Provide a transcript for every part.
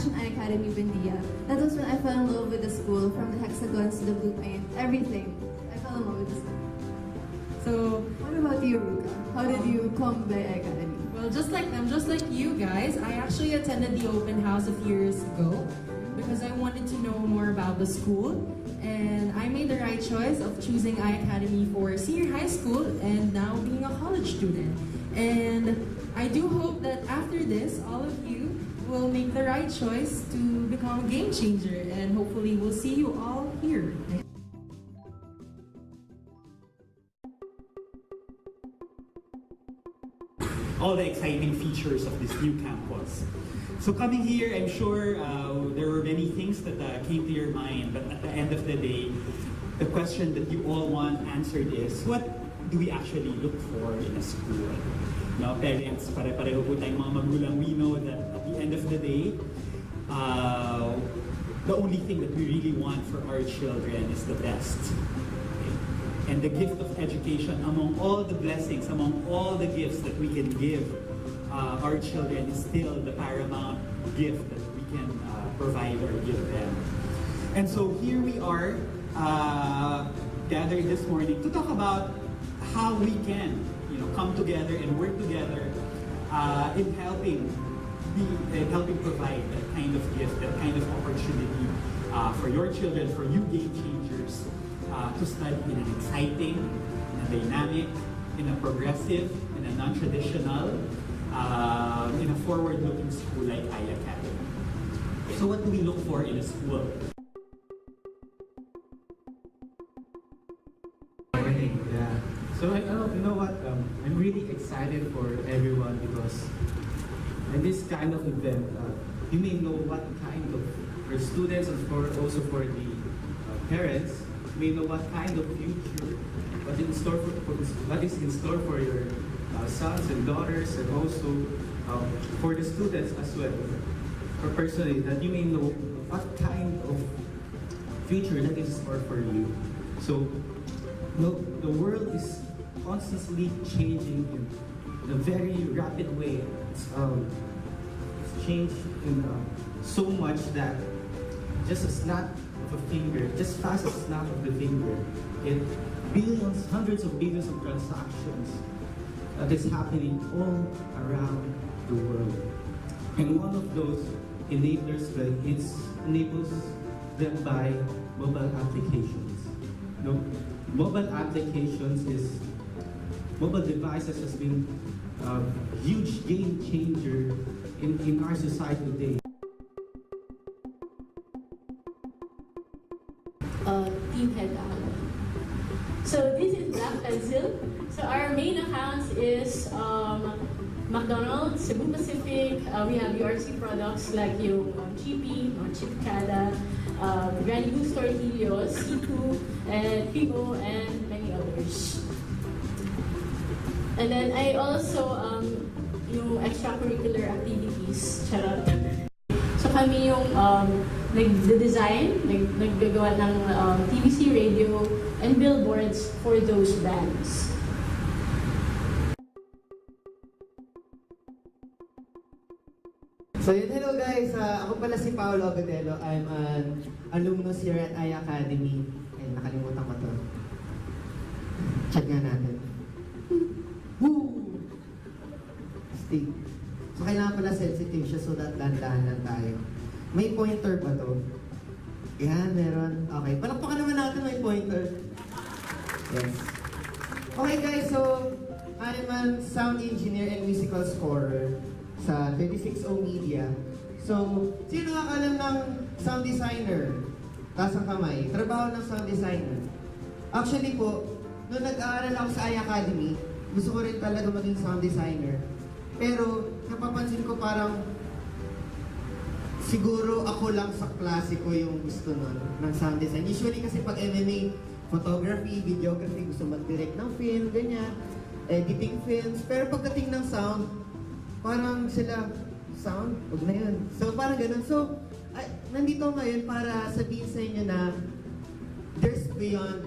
Passion iACADEMY Bendia, that was when I fell in love with the school, from the hexagons to the blue paint, everything. I fell in love with the school. So, what about you, Ruka? How did you come by iACADEMY? Well, just like them, just like you guys, I actually attended the open house a few years ago because I wanted to know more about the school, and I made the right choice of choosing iACADEMY for senior high school and now being a college student. And I do hope that after this, all of you will make the right choice to become a game changer, and hopefully we'll see you all here. All the exciting features of this new campus. So coming here, I'm sure there were many things that came to your mind, but at the end of the day, the question that you all want answered is, what do we actually look for in a school? No, parents, pare-pareho po tayong mga magulang, we know that at the end of the day, the only thing that we really want for our children is the best. And the gift of education, among all the blessings, among all the gifts that we can give our children, is still the paramount gift that we can provide or give them. And so here we are gathered this morning to talk about how we can, come together and work together in helping provide that kind of gift, that kind of opportunity for your children, for you game changers, to study in an exciting, in a dynamic, in a progressive, in a non-traditional, in a forward-looking school like iACADEMY. So what do we look for in a school? Yeah. So you know what? I'm really excited for everyone because in this kind of event, you may know what kind of for students and also for the parents may know what kind of future, what is in store for your sons and daughters, and also for the students as well. For personally, that you may know what kind of future that is in store for you. So, the world is constantly changing in a very rapid way. It's changed in so much that just a snap of a finger, just fast as a snap of the finger, in billions, hundreds of billions of transactions that is happening all around the world. And one of those enablers, enables them by mobile applications. Mobile devices has been a huge game changer in our society today. Team head out. So this is Black Pencil. So our main accounts is McDonald's, Cebu Pacific. We have URC products like yung GP, Chipcada, Granny Goose Tortillos, C2, and Pigo, and many others. And then I also yung extracurricular activities. Charot. So kami yung nagde-design, naggagawa ng TVC radio and billboards for those bands. So yun, hello guys, ako pala si Paolo Agadelo. I'm an alumnus here at iACADEMY. Ay, nakalimutan ko to. Chat nga natin. Woo! Stig. So kailangan pala sensitive siya so that dahan-dahan lang tayo. May pointer ba to? Yan, meron. Okay, palakpakan naman natin may pointer. Yes. Okay guys, so I'm a sound engineer and musical scorer sa 36O Media. So, sino nakakalam ng sound designer? Taas ang kamay. Trabaho ng sound designer. Actually po, nung nag-aaral ako sa iACADEMY, gusto ko rin talaga maging sound designer. Pero, napapansin ko parang siguro ako lang sa klase ko yung gusto nun ng sound design. Usually kasi pag MMA, photography, videography, gusto mag-direct ng film, ganyan, editing films. Pero pagdating ng sound, parang sila, sound? Huwag na yun. So parang ganun. So, nandito ngayon para sabihin sa inyo na there's beyond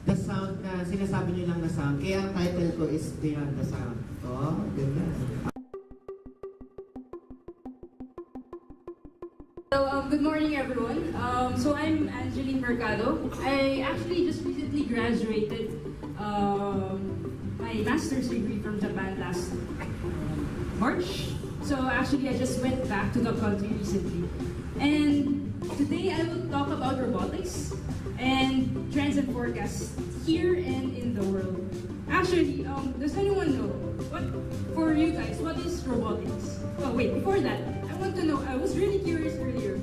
the sound na sinasabi nyo lang na sound. Kaya ang title ko is Beyond the Sound. Oh, ganyan. Good morning, everyone. So I'm Angeline Mercado. I actually just recently graduated my master's degree from Japan last March. So actually, I just went back to the country recently. And today I will talk about robotics and trends and forecasts here and in the world. Actually, does anyone know for you guys, what is robotics? Oh wait, before that, I want to know, I was really curious earlier,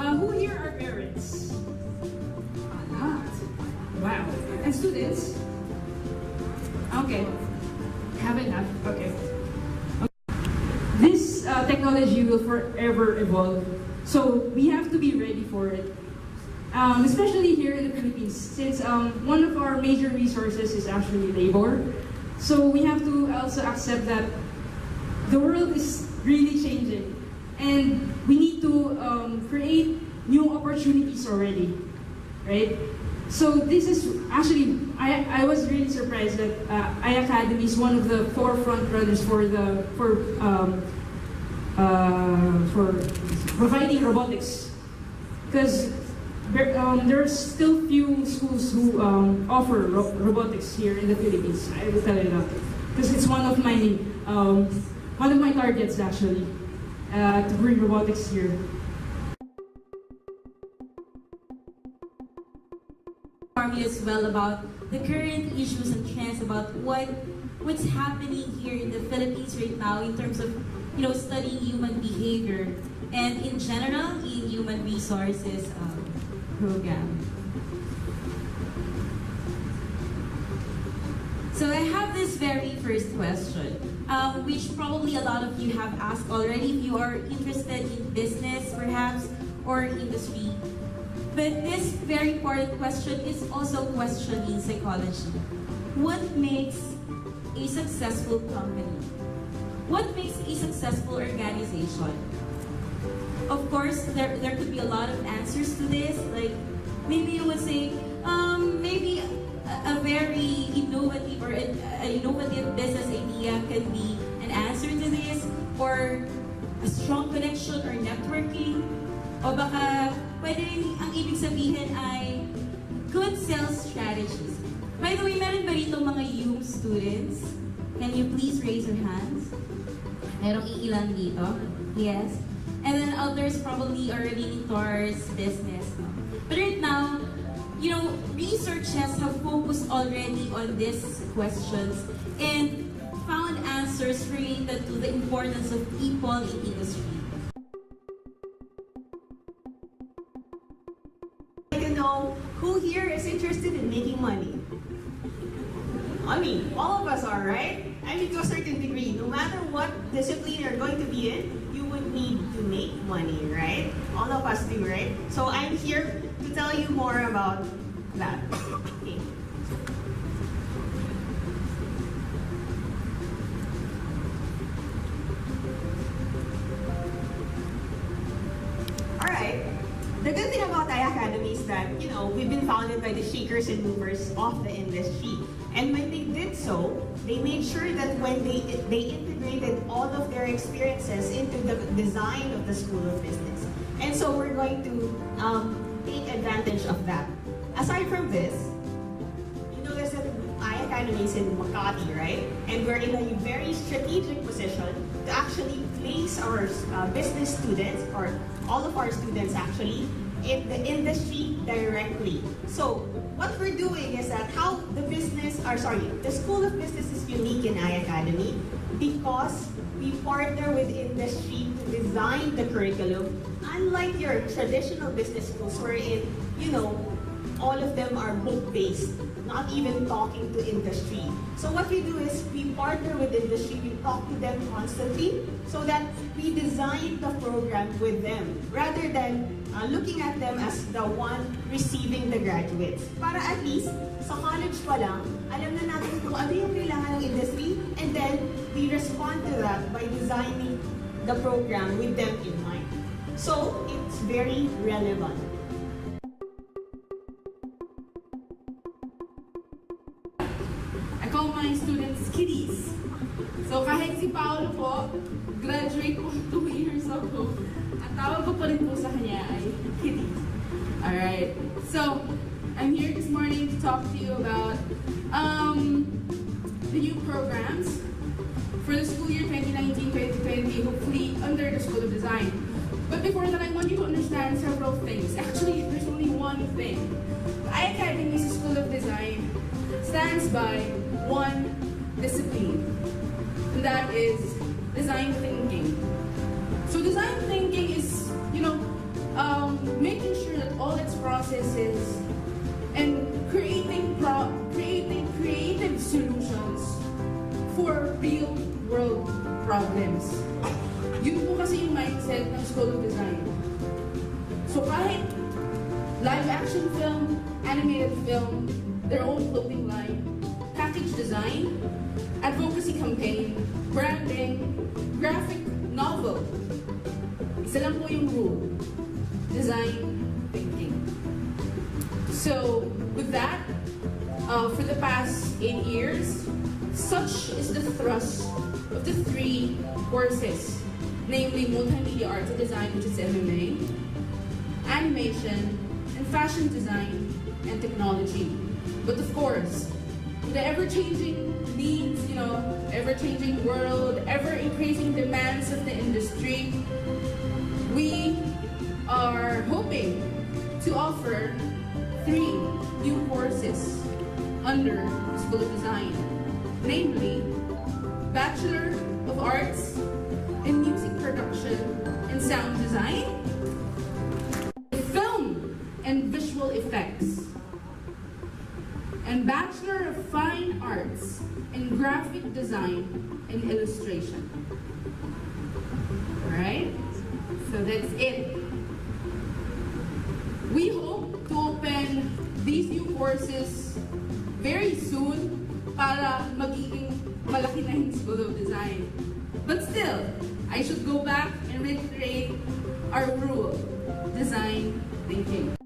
who here are parents? A lot. Wow. And students? Okay. Have enough. Okay. This technology will forever evolve, so we have to be ready for it. Especially here in the Philippines, since one of our major resources is actually labor. So we have to also accept that the world is really changing, and we need to create new opportunities already, right? So this is actually, I was really surprised that iACADEMY is one of the forefront runners for providing robotics, because there are still few schools who offer robotics here in the Philippines. I will tell you that because it's one of my targets actually to bring robotics here. Me as well about the current issues and trends about what's happening here in the Philippines right now in terms of studying human behavior and in general in human resources program. So I have this very first question, which probably a lot of you have asked already if you are interested in business perhaps or industry. But this very important question is also questioning psychology. What makes a successful company? What makes a successful organization? Of course, there could be a lot of answers to this. Like maybe you would say, maybe a very innovative or an innovative business idea can be an answer to this, or a strong connection or networking, o baka pwede rin ang ibig sabihin ay good sales strategies. By the way, meron ba rito mga YUM students? Can you please raise your hands? Merong iilan dito? Yes. And then others probably are leaning towards business. No? But right now, researchers have focused already on these questions and found answers related to the importance of people in industry. To know who here is interested in making money. I mean, all of us are, right? I mean, to a certain degree, no matter what discipline you're going to be in, you would need to make money, right? All of us do, right? So I'm here to tell you more about that. Okay. All right. The good thing about iACADEMY is that, we've been founded by the shakers and movers of the industry. And when they did so, they made sure that when they integrated all of their experiences into the design of the School of Business. And so we're going to take advantage of that. Aside from this, you notice that iACADEMY is in Makati, right? And we're in a very strategic position to actually place our business students, or all of our students actually, in the industry directly. So what we're doing is that the School of Business is unique in iACADEMY because we partner with industry to design the curriculum, unlike your traditional business schools wherein, all of them are book-based, not even talking to industry. So what we do is we partner with industry, we talk to them constantly so that we design the program with them rather than looking at them as the one receiving the graduates. Para at least sa college pa lang, alam na natin kung ano yung kailangan ng industry, and then we respond to that by designing the program with them in mind. So it's very relevant. I call my students kiddies. So kahit si Paolo po, graduate po 2 years ago. Ang tawag ko pa rin po sa kanya ay Alright, so I'm here this morning to talk to you about the new programs for the school year 2019-2020, hopefully under the School of Design. But before that, I want you to understand several things. Actually, there's only one thing. iACADEMY's School of Design stands by one discipline, and that is design thinking. So design thinking is, making sure that all its processes and creating creative solutions for real world problems. Yun po kasi yung mindset ng School of Design. So kahit live action film, animated film, their own clothing line, package design, advocacy campaign, branding, graphic novel, isa lang po yung rule: design thinking. So with that, for the past 8 years, such is the thrust of the 3 courses, namely Multimedia Arts and Design, which is MMA, Animation, and Fashion Design and Technology. But of course, the ever-changing needs, ever-changing world, ever-increasing demands of the industry, we are hoping to offer 3 new courses under the School of Design, namely Bachelor of Arts in Music Production and Sound Design, Film and Visual Effects, and Bachelor of Fine Arts in Graphic Design and Illustration. Alright? So that's it. We hope to open these new courses very soon para magiging malaki na yung School of Design. But still, I should go back and reiterate our rule: design thinking.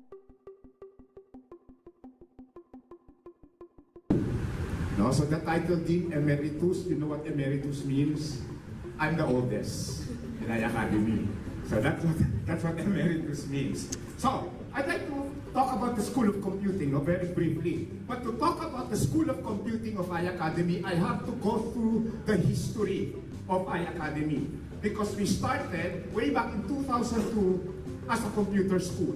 No, so the title Dean Emeritus, you know what emeritus means? I'm the oldest in iACADEMY. So that's what emeritus means. So I'd like to talk about the School of Computing, very briefly. But to talk about the School of Computing of iACADEMY, I have to go through the history of iACADEMY, because we started way back in 2002 as a computer school.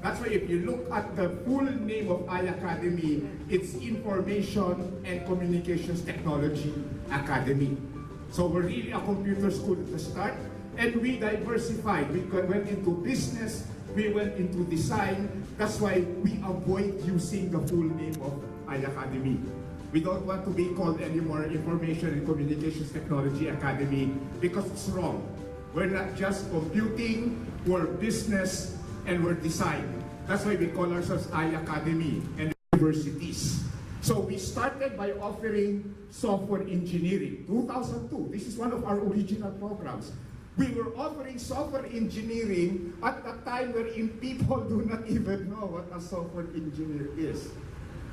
That's why if you look at the full name of iACADEMY, it's Information and Communications Technology Academy. So we're really a computer school at the start, and we diversified. We went into business, we went into design. That's why we avoid using the full name of iACADEMY. We don't want to be called anymore Information and Communications Technology Academy, because it's wrong. We're not just computing, we're business, and we're design. That's why we call ourselves iACADEMY and universities. So we started by offering software engineering, 2002. This is one of our original programs. We were offering software engineering at the time wherein people do not even know what a software engineer is.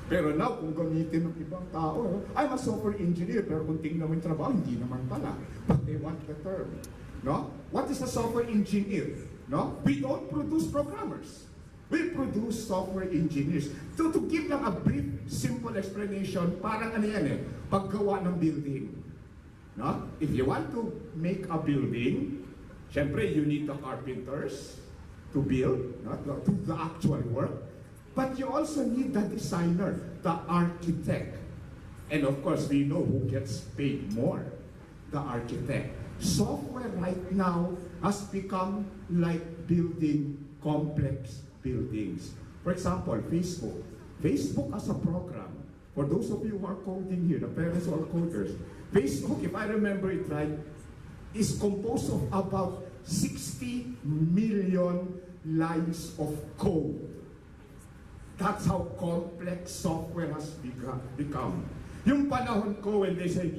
Pero now, kung gamitin ng ibang tao, I'm a software engineer, pero kung tingnan mo yung trabaho, hindi naman pala. But they want the term. No? What is a software engineer? No? We don't produce programmers. We produce software engineers. So to give lang a brief, simple explanation, parang ano yan paggawa ng building. No? If you want to make a building, syempre you need the carpenters to build, to do the actual work. But you also need the designer, the architect. And of course, we know who gets paid more, the architect. Software right now has become like building complex buildings. For example, Facebook. Facebook as a program, for those of you who are coding here, the parents who are coders, Facebook, if I remember it right, is composed of about 60 million lines of code. That's how complex software has become. Yung panahon ko when they say,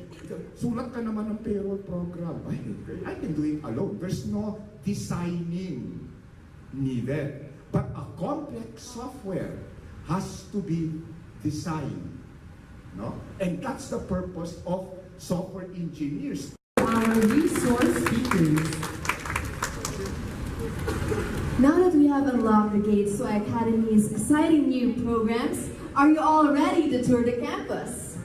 sulat ka naman ng payroll program. I can do it alone. There's no designing needed. But a complex software has to be designed. No? And that's the purpose of software engineers. Our resource speakers. Now that we have have unlocked the gates to iACADEMY's exciting new programs. Are you all ready to tour the campus?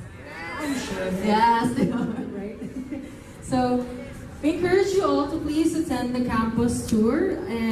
I'm sure. Yes, they are. Right? So, we encourage you all to please attend the campus tour. And